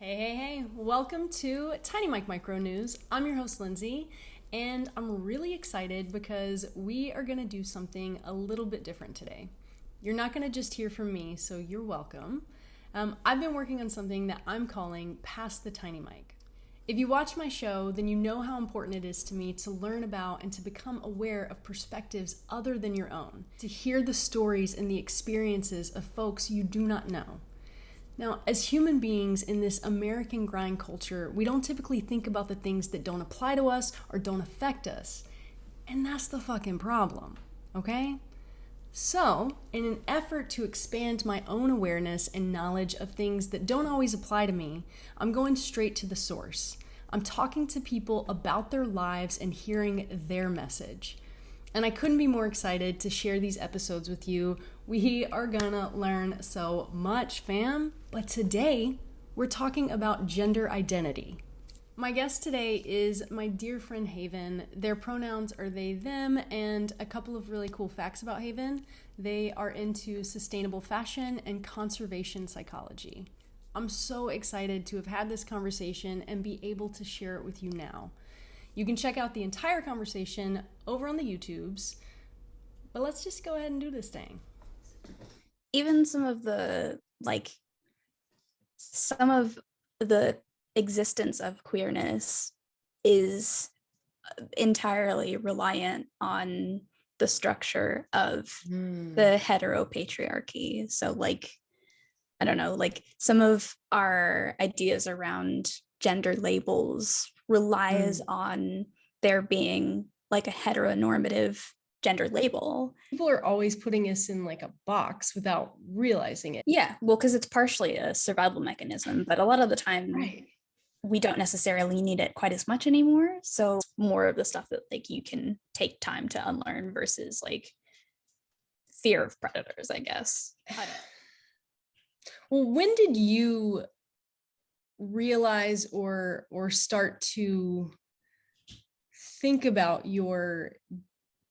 Hey. Welcome to Tiny Mike Micro News. I'm your host, Lindsay, and I'm really excited because we are going to do something a little bit different today. You're not going to just hear from me, so you're welcome. I've been working on something that I'm calling Pass the Tiny Mic. If you watch my show, then you know how important it is to me to learn about and to become aware of perspectives other than your own, to hear the stories and the experiences of folks you do not know. Now, as human beings in this American grind culture, we don't typically think about the things that don't apply to us or don't affect us. And that's the fucking problem, okay? So, in an effort to expand my own awareness and knowledge of things that don't always apply to me, I'm going straight to the source. I'm talking to people about their lives and hearing their message. And I couldn't be more excited to share these episodes with you. We are gonna learn so much, fam. But today, we're talking about gender identity. My guest today is my dear friend Haven. Their pronouns are they, them, and a couple of really cool facts about Haven. They are into sustainable fashion and conservation psychology. I'm so excited to have had this conversation and be able to share it with you now. You can check out the entire conversation over on the YouTubes, but let's just go ahead and do this thing. Even some of the existence of queerness is entirely reliant on the structure of the heteropatriarchy. So I don't know, some of our ideas around gender labels relies on there being like a heteronormative gender label. People are always putting us in like a box without realizing it. Yeah, well, because it's partially a survival mechanism, but a lot of the time we don't necessarily need it quite as much anymore. So more of the stuff that like you can take time to unlearn versus like fear of predators, I guess. Well, when did you realize or start to think about your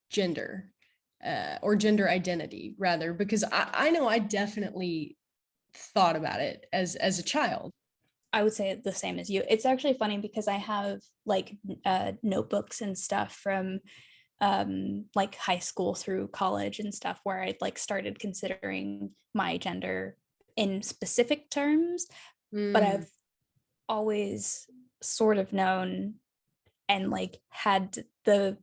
gender or gender identity rather? Because I know I definitely thought about it as a child. I would say the same as you. It's actually funny because I have like notebooks and stuff from like high school through college and stuff where I like started considering my gender in specific terms, but I've always sort of known and like had the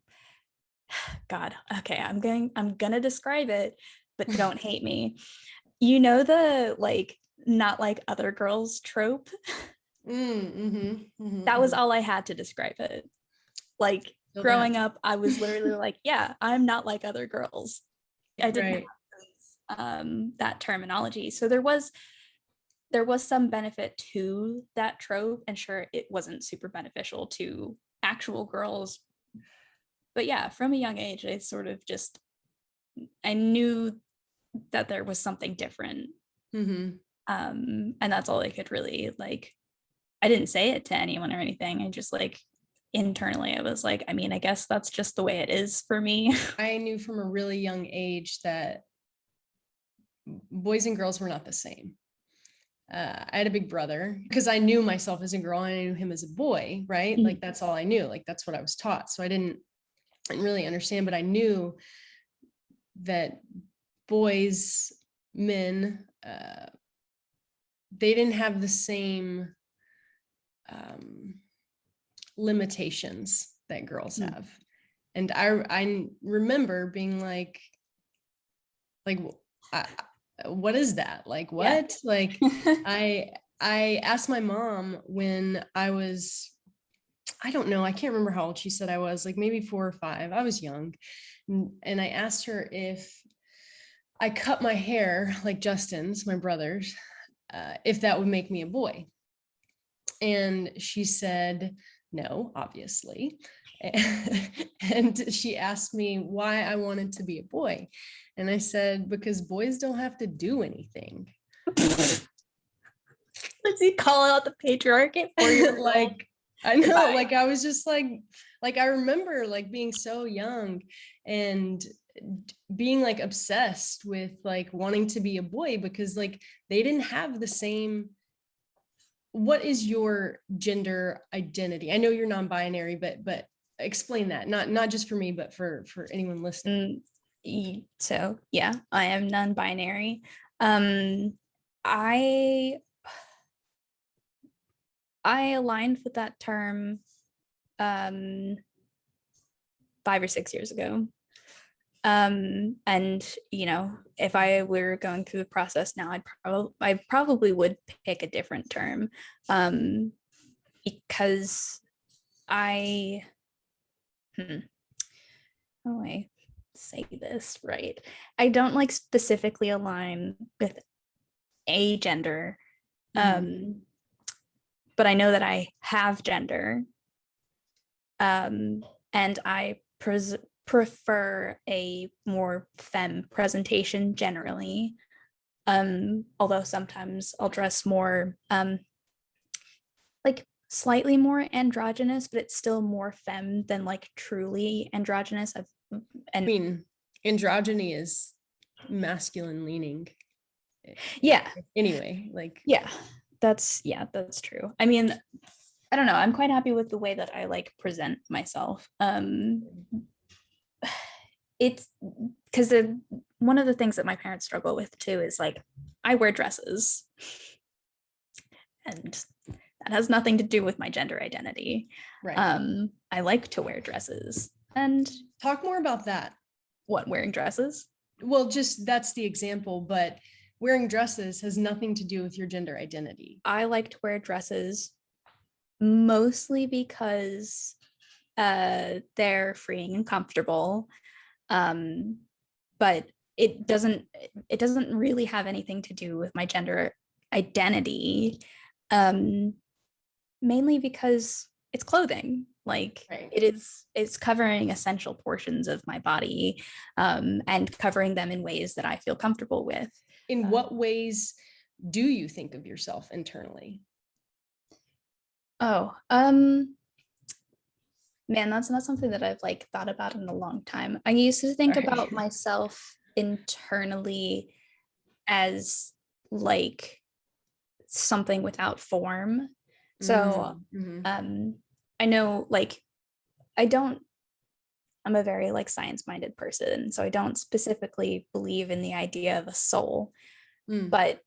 God, okay, I'm gonna describe it, but don't hate me. You know the like not like other girls trope? That was all I had to describe it. Like growing up, I was literally like, yeah, I'm not like other girls. I didn't have that terminology. So there was some benefit to that trope, and sure, it wasn't super beneficial to actual girls. But yeah, from a young age, I knew that there was something different. And that's all I could really like. I didn't say it to anyone or anything. I just like internally, I was like, I mean, I guess that's just the way it is for me. I knew from a really young age that boys and girls were not the same. I had a big brother because I knew myself as a girl and I knew him as a boy, right? Like that's all I knew. Like that's what I was taught. So I didn't really understand, but I knew that boys, men, they didn't have the same limitations that girls have. And I remember being like, what is that? Like, what? Yeah. Like, I asked my mom when I was, I don't know, I can't remember how old she said I was, like maybe 4 or 5. I was young. And I asked her if I cut my hair like Justin's, my brother's, if that would make me a boy. And she said, no, obviously. And she asked me why I wanted to be a boy. And I said, because boys don't have to do anything. Let's see, call out the patriarchy for you. Like, I know, like, I was just like, I remember like being so young and being like obsessed with like wanting to be a boy because like they didn't have the same what is your gender identity? I know you're non-binary, but explain that. Not just for me, but for anyone listening. So yeah, I am non-binary. I aligned with that term 5 or 6 years ago. And if I were going through the process now, I probably would pick a different term, because I how do I say this right? I don't like specifically align with a gender, but I know that I have gender, and I prefer a more femme presentation generally. Although sometimes I'll dress more like slightly more androgynous, but it's still more femme than like truly androgynous. I mean, androgyny is masculine leaning. Yeah. Anyway, like Yeah, that's true. I mean, I don't know. I'm quite happy with the way that I like present myself. It's because one of the things that my parents struggle with too is like I wear dresses, and that has nothing to do with my gender identity. right. I like to wear dresses. And Talk more about that. what, wearing dresses? Well, just that's the example, but wearing dresses has nothing to do with your gender identity. I like to wear dresses mostly because they're freeing and comfortable. But it doesn't really have anything to do with my gender identity, mainly because it's clothing. Like Right. it's covering essential portions of my body, and covering them in ways that I feel comfortable with. In what ways do you think of yourself internally? Oh, man, that's not something that I've like thought about in a long time. I used to think Right. about myself internally as like something without form. So I know like I don't I'm a very like science-minded person, so I don't specifically believe in the idea of a soul. But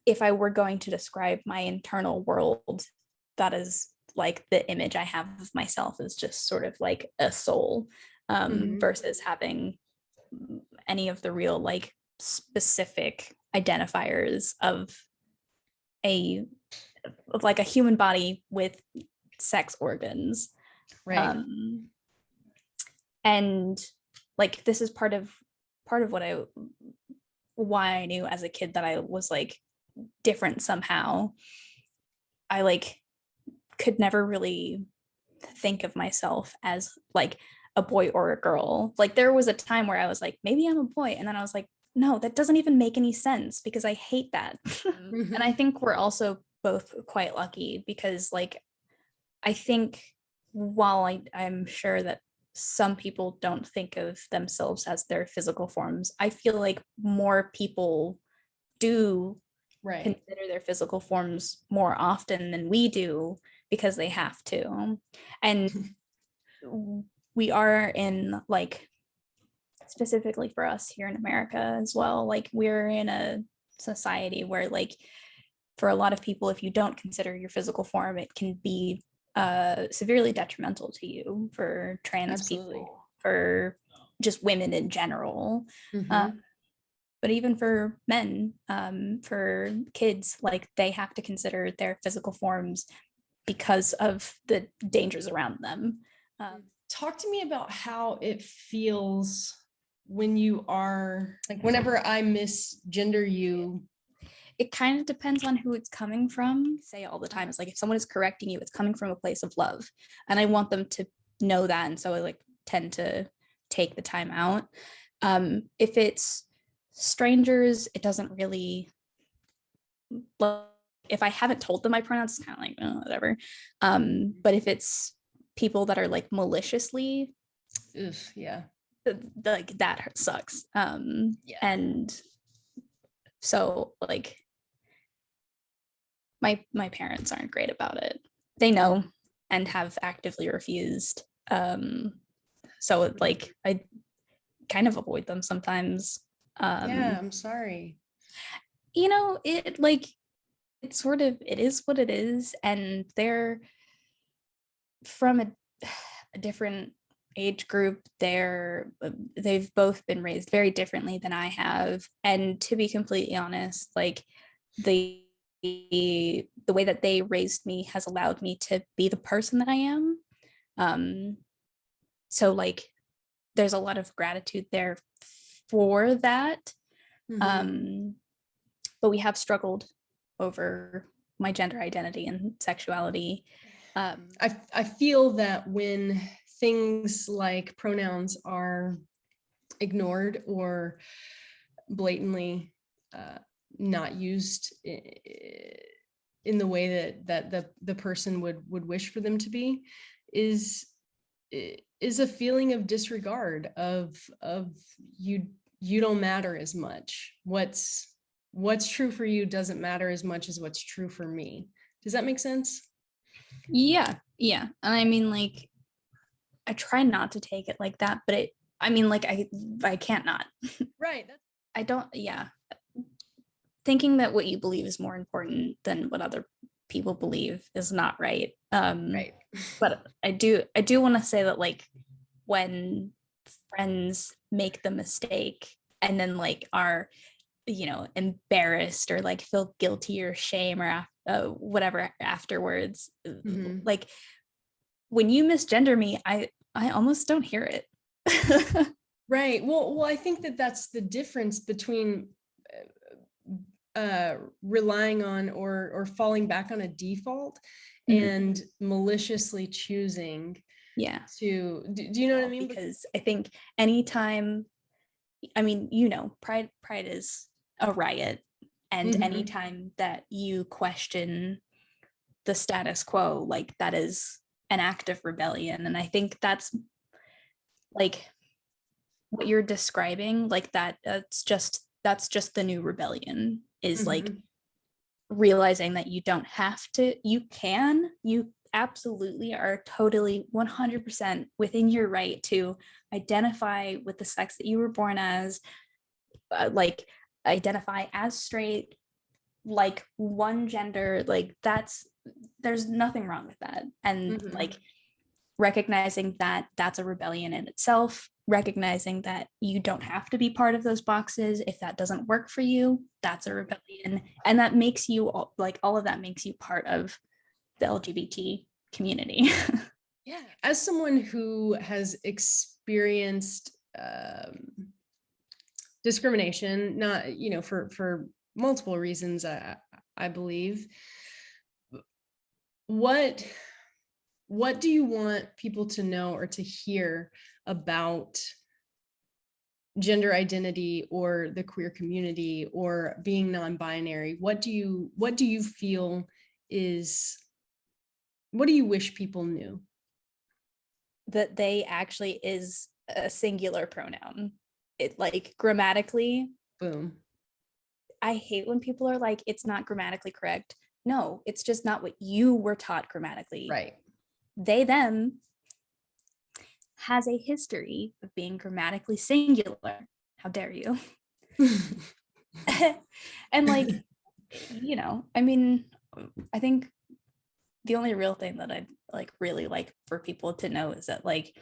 if I were going to describe my internal world, that is like the image I have of myself is just sort of like a soul, versus having any of the real like specific identifiers of a human body with sex organs. Right. And like this is part of what why I knew as a kid that I was like different somehow. I like could never really think of myself as like a boy or a girl. Like there was a time where I was like, maybe I'm a boy. And then I was like, no, that doesn't even make any sense because I hate that. And I think we're also both quite lucky because like, I think while I'm sure that some people don't think of themselves as their physical forms, I feel like more people do consider their physical forms more often than we do because they have to. And we are in like, specifically for us here in America as well, like we're in a society where like for a lot of people, if you don't consider your physical form, it can be severely detrimental to you, for trans people, for just women in general. But even for men, for kids, like they have to consider their physical forms because of the dangers around them. Talk to me about how it feels when you are like, whenever I misgender you. It kind of depends on who it's coming from. Say all the time, it's like if someone is correcting you, it's coming from a place of love, and I want them to know that, and so I like tend to take the time out. If it's strangers, it doesn't really, if I haven't told them my pronouns, it's kind of like whatever. But if it's people that are like maliciously, yeah, like that sucks. And so like My parents aren't great about it. They know and have actively refused. So like I kind of avoid them sometimes. Yeah, Um, I'm sorry. it like it's sort of it is what it is, and they're from a different age group. They've both been raised very differently than I have, and to be completely honest, like the the way that they raised me has allowed me to be the person that I am. um so like there's a lot of gratitude there for that. Hmm. um but we have struggled over my gender identity and sexuality. I feel that when things like pronouns are ignored or blatantly uh, not used in the way that the person would wish for them to be, is is a feeling of disregard of you don't matter as much. What's true for you doesn't matter as much as what's true for me. Does that make sense? Yeah, and I mean, like, I try not to take it like that, but I mean, like, I can't not. Right. I don't. Yeah, thinking that what you believe is more important than what other people believe is not right. Right. But I do want to say that, like, when friends make the mistake and then like are embarrassed or like feel guilty or shame or whatever afterwards, Mhm. like when you misgender me, I almost don't hear it. Right. Well, I think that that's the difference between relying on or falling back on a default Mhm. and maliciously choosing Yeah, do you know what I well, mean? because I think anytime, I mean, pride is a riot, and Mhm. anytime that you question the status quo, like that is an act of rebellion. And I think that's like what you're describing, like that's just the new rebellion, is like Mhm. realizing that you absolutely are totally 100% within your right to identify with the sex that you were born as, like identify as straight, like one gender, like there's nothing wrong with that. And Mhm. like recognizing that that's a rebellion in itself, recognizing that you don't have to be part of those boxes. If that doesn't work for you, that's a rebellion. And that makes you, like, all of that makes you part of the LGBT community. Yeah. As someone who has experienced discrimination, not for multiple reasons, I believe. What what do you want people to know or to hear about gender identity or the queer community or being non-binary? What do you feel is what do you wish people knew? That they actually is a singular pronoun. It, like, grammatically, Boom. I hate when people are like, it's not grammatically correct. No, it's just not what you were taught grammatically. Right. They, them has a history of being grammatically singular. How dare you? And like, I mean, I think the only real thing that I'd like really like for people to know is that, like,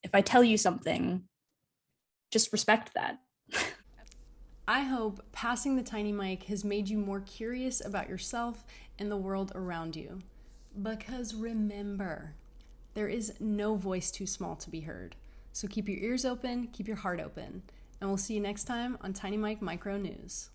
if I tell you something, just respect that. I hope passing the tiny mic has made you more curious about yourself and the world around you. Because remember, there is no voice too small to be heard. So keep your ears open, keep your heart open, and we'll see you next time on Tiny Mike Micro News.